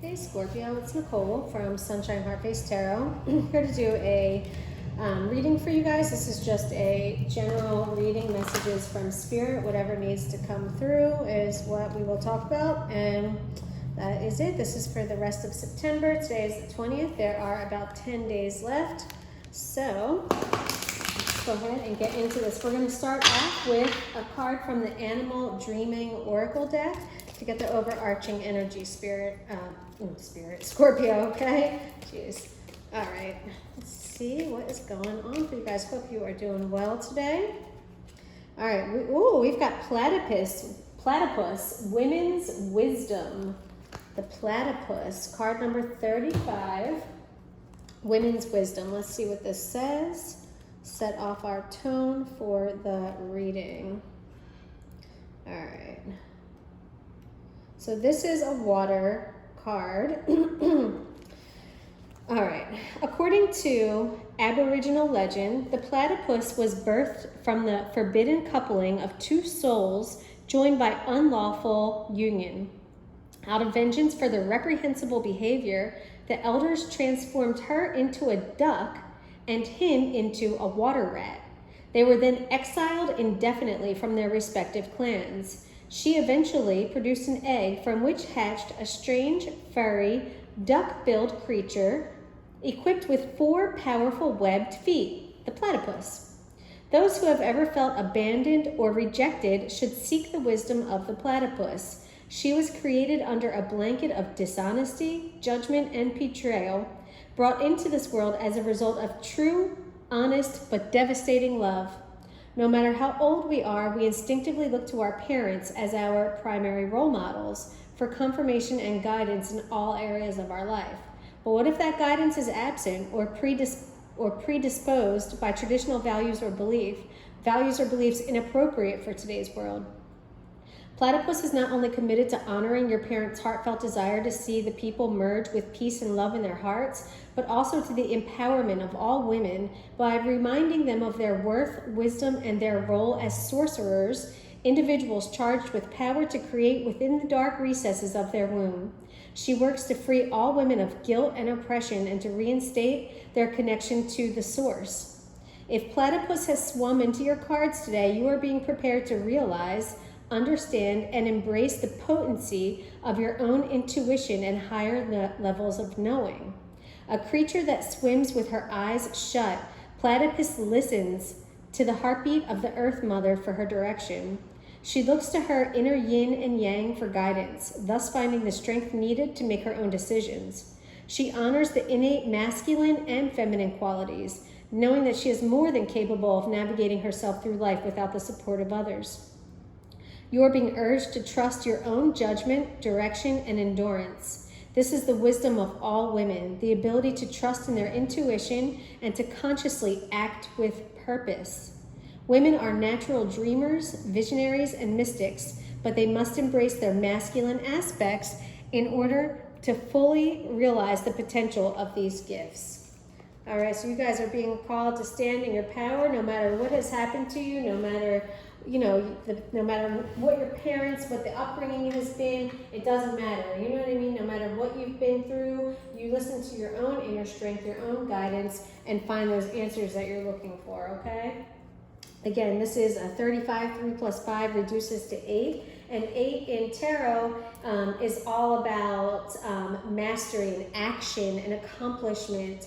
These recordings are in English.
Hey Scorpio, it's Nicole from Sunshine Heart Face Tarot. Here to do a reading for you guys. This is just a general reading, messages from Spirit. Whatever needs to come through is what we will talk about, and that is it. This is for the rest of September. Today is the 20th. There are about 10 days left. So let's go ahead and get into this. We're going to start off with a card from the Animal Dreaming Oracle deck to get the overarching energy, Scorpio, okay? Jeez. All right, let's see what is going on for you guys. Hope you are doing well today. All right, we've got platypus, women's wisdom. The platypus, card number 35, women's wisdom. Let's see what this says. Set off our tone for the reading. All right. So this is a water card. All right. According to Aboriginal legend, the platypus was birthed from the forbidden coupling of two souls joined by unlawful union. Out of vengeance for their reprehensible behavior, the elders transformed her into a duck and him into a water rat. They were then exiled indefinitely from their respective clans. She eventually produced an egg from which hatched a strange, furry, duck-billed creature equipped with 4 powerful webbed feet, the platypus. Those who have ever felt abandoned or rejected should seek the wisdom of the platypus. She was created under a blanket of dishonesty, judgment, and betrayal, brought into this world as a result of true, honest, but devastating love. No matter how old we are, we instinctively look to our parents as our primary role models for confirmation and guidance in all areas of our life. But what if that guidance is absent or predisposed by traditional values or beliefs inappropriate for today's world? Platypus is not only committed to honoring your parents' heartfelt desire to see the people merge with peace and love in their hearts, but also to the empowerment of all women by reminding them of their worth, wisdom, and their role as sorcerers, individuals charged with power to create within the dark recesses of their womb. She works to free all women of guilt and oppression and to reinstate their connection to the source. If Platypus has swum into your cards today, you are being prepared to realize, understand, and embrace the potency of your own intuition and higher levels of knowing. A creature that swims with her eyes shut, Platypus listens to the heartbeat of the Earth Mother for her direction. She looks to her inner yin and yang for guidance, thus finding the strength needed to make her own decisions. She honors the innate masculine and feminine qualities, knowing that she is more than capable of navigating herself through life without the support of others. You are being urged to trust your own judgment, direction, and endurance. This is the wisdom of all women, the ability to trust in their intuition and to consciously act with purpose. Women are natural dreamers, visionaries, and mystics, but they must embrace their masculine aspects in order to fully realize the potential of these gifts. All right, so you guys are being called to stand in your power no matter what has happened to you, no matter no matter what your parents, what the upbringing has been, it doesn't matter. You know what I mean? No matter what you've been through, you listen to your own inner strength, your own guidance, and find those answers that you're looking for, okay? Again, this is a 35, 3 plus 5 reduces to 8. And 8 in tarot is all about mastery and action and accomplishment,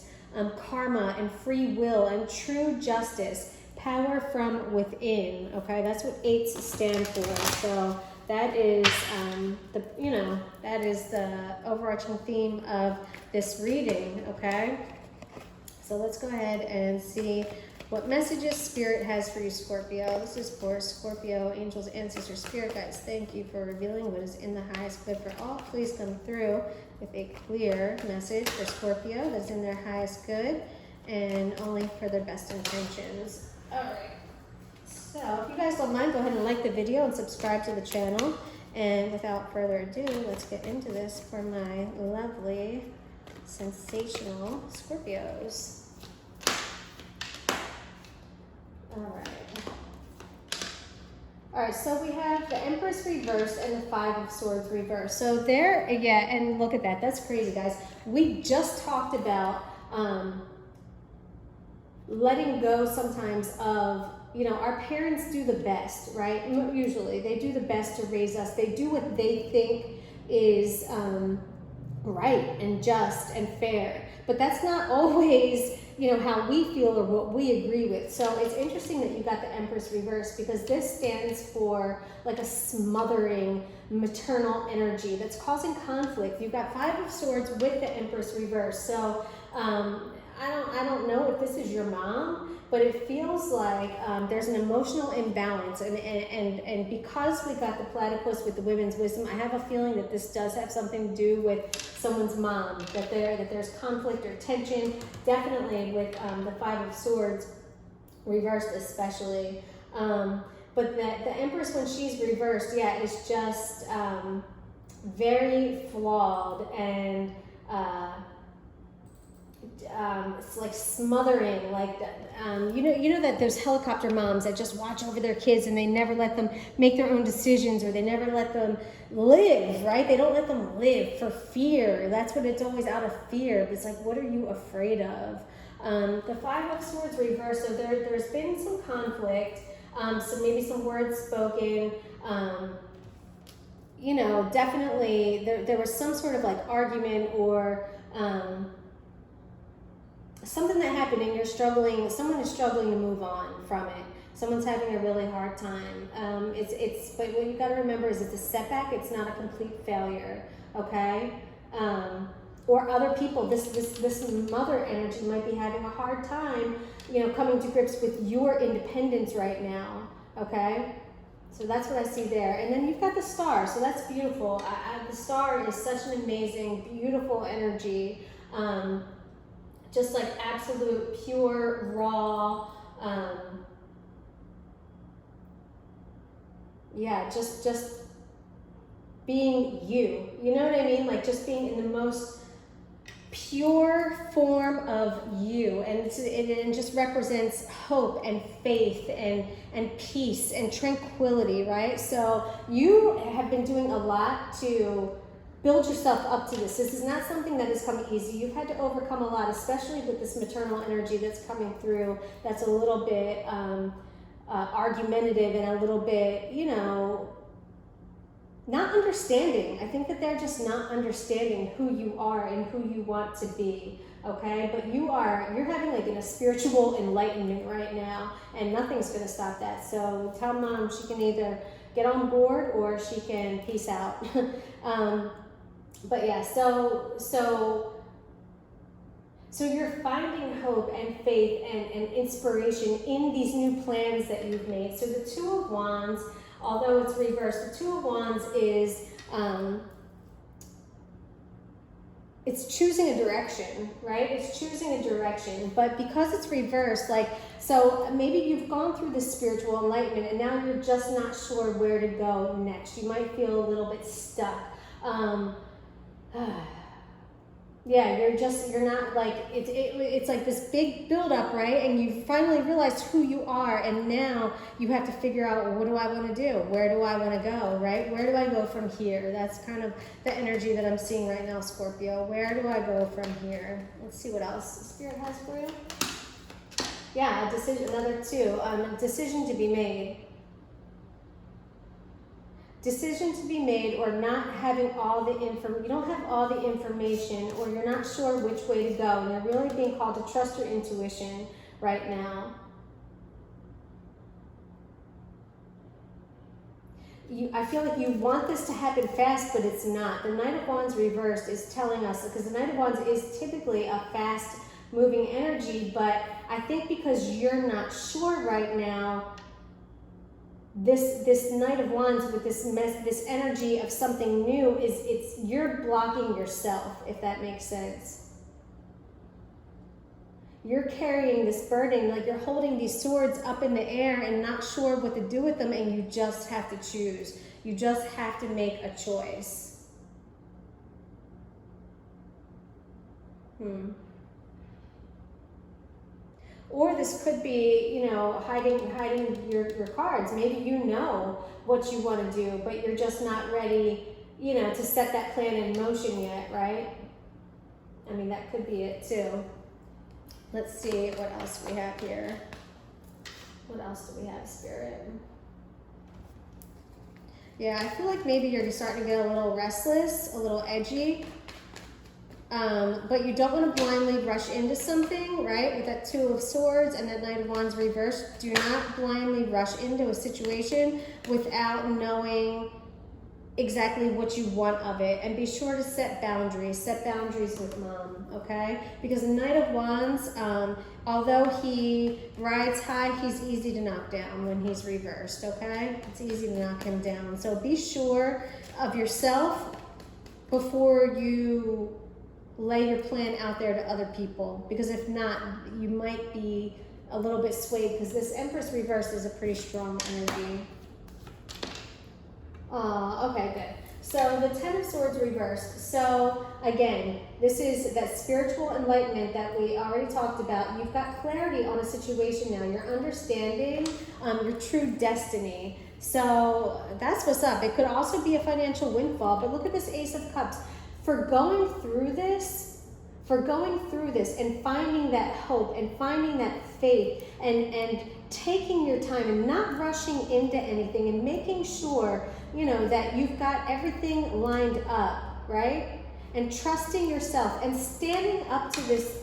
karma and free will and true justice. Power from within, okay? That's what 8s stand for. So that is that is the overarching theme of this reading, okay? So let's go ahead and see what messages Spirit has for you, Scorpio. This is for Scorpio, angels, ancestors, spirit guides. Thank you for revealing what is in the highest good for all. Please come through with a clear message for Scorpio that's in their highest good and only for their best intentions. All right, so if you guys don't mind, go ahead and like the video and subscribe to the channel. And without further ado, let's get into this for my lovely, sensational Scorpios. All right. All right, so we have the Empress reversed and the Five of Swords reversed. So there, yeah, and look at that. That's crazy, guys. We just talked about letting go sometimes of, you know, our parents do the best, right? Usually they do the best to raise us. They do what they think is right and just and fair. But that's not always, you know, how we feel or what we agree with. So it's interesting that you got the Empress reversed, because this stands for like a smothering maternal energy that's causing conflict. You've got Five of Swords with the Empress reversed. So I don't know if this is your mom, but it feels like there's an emotional imbalance, and because we got the platypus with the women's wisdom, I have a feeling that this does have something to do with someone's mom, that there's conflict or tension, definitely with the Five of Swords reversed especially. But the Empress, when she's reversed, yeah, is just very flawed, and it's like smothering, like you know that there's helicopter moms that just watch over their kids and they never let them make their own decisions, or they never let them live, right? They don't let them live for fear. That's what it's always out of fear. But it's like, what are you afraid of? The Five of Swords reversed, so there's been some conflict, so maybe some words spoken, you know, definitely there was some sort of like argument or something that happened, and you're struggling, someone is struggling to move on from it. Someone's having a really hard time. But what you got to remember is it's a setback. It's not a complete failure, okay? Or other people, this mother energy might be having a hard time, you know, coming to grips with your independence right now, okay? So that's what I see there. And then you've got the Star, so that's beautiful. The Star is such an amazing, beautiful energy. Just like absolute, pure, raw, yeah, just being you. You know what I mean? Like just being in the most pure form of you, and it just represents hope and faith and peace and tranquility, right? So you have been doing a lot to build yourself up to this. This is not something that is coming easy. You've had to overcome a lot, especially with this maternal energy that's coming through, that's a little bit argumentative and a little bit, you know, not understanding. I think that they're just not understanding who you are and who you want to be, okay? But you're having like a spiritual enlightenment right now, and nothing's gonna stop that. So tell mom she can either get on board or she can peace out. But yeah, so you're finding hope and faith and inspiration in these new plans that you've made. So the Two of Wands, although it's reversed, the Two of Wands is, it's choosing a direction, right? It's choosing a direction, but because it's reversed, like, so maybe you've gone through this spiritual enlightenment and now you're just not sure where to go next. You might feel a little bit stuck. Yeah, you're not like, it's like this big buildup, right? And you finally realized who you are, and now you have to figure out, well, what do I want to do? Where do I want to go, right? Where do I go from here? That's kind of the energy that I'm seeing right now, Scorpio. Where do I go from here? Let's see what else Spirit has for you. Yeah, a decision, another two, decision to be made. Decision to be made, or not having all the you don't have all the information, or you're not sure which way to go, and you're really being called to trust your intuition right now. I feel like you want this to happen fast, but it's not. The Knight of Wands reversed is telling us, because the Knight of Wands is typically a fast moving energy, but I think because you're not sure right now, this Knight of Wands with this energy of something new you're blocking yourself, if that makes sense. You're carrying this burden, like you're holding these swords up in the air and not sure what to do with them, and you just have to choose. You just have to make a choice. Or this could be, you know, hiding your cards. Maybe you know what you want to do, but you're just not ready, you know, to set that plan in motion yet, right? I mean, that could be it too. Let's see what else we have here. What else do we have, Spirit? Yeah, I feel like maybe you're starting to get a little restless, a little edgy. But you don't want to blindly rush into something, right? With that Two of Swords and that Knight of Wands reversed, do not blindly rush into a situation without knowing exactly what you want of it. And be sure to set boundaries with mom, okay? Because the Knight of Wands, although he rides high, he's easy to knock down when he's reversed, okay? It's easy to knock him down. So be sure of yourself before you lay your plan out there to other people, because if not, you might be a little bit swayed, because this Empress reversed is a pretty strong energy. Okay, good. So the Ten of Swords reversed. So again, this is that spiritual enlightenment that we already talked about. You've got clarity on a situation now. You're understanding your true destiny. So that's what's up. It could also be a financial windfall, but look at this Ace of Cups. For going through this and finding that hope and finding that faith and taking your time and not rushing into anything and making sure, you know, that you've got everything lined up, right? And trusting yourself and standing up to this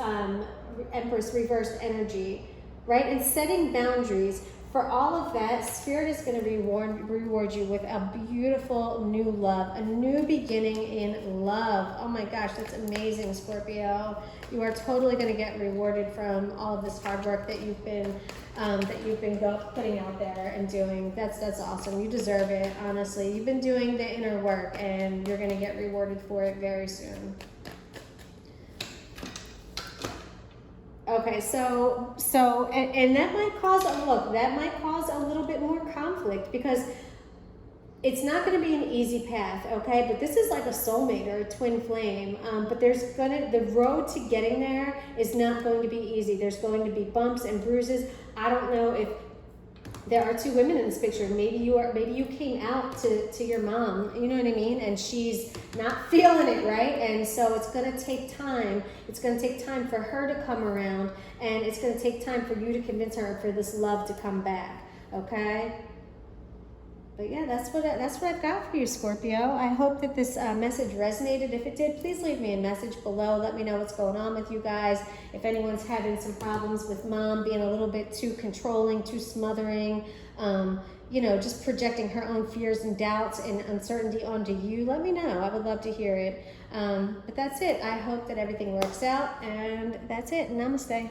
Empress reversed energy, right? And setting boundaries. For all of that, Spirit is going to reward you with a beautiful new love, a new beginning in love. Oh my gosh, that's amazing, Scorpio. You are totally going to get rewarded from all of this hard work that you've been putting out there and doing. That's awesome. You deserve it, honestly. You've been doing the inner work, and you're going to get rewarded for it very soon. Okay, so and that might cause a little bit more conflict, because it's not going to be an easy path, okay? But this is like a soulmate or a twin flame. But the road to getting there is not going to be easy. There's going to be bumps and bruises. I don't know if there are two women in this picture. Maybe you came out to your mom, you know what I mean? And she's not feeling it, right? And so it's going to take time. It's going to take time for her to come around, and it's going to take time for you to convince her for this love to come back, okay? But yeah, that's what I've got for you, Scorpio. I hope that this message resonated. If it did, please leave me a message below. Let me know what's going on with you guys. If anyone's having some problems with mom being a little bit too controlling, too smothering, you know, just projecting her own fears and doubts and uncertainty onto you, let me know. I would love to hear it. But that's it. I hope that everything works out, and that's it. Namaste.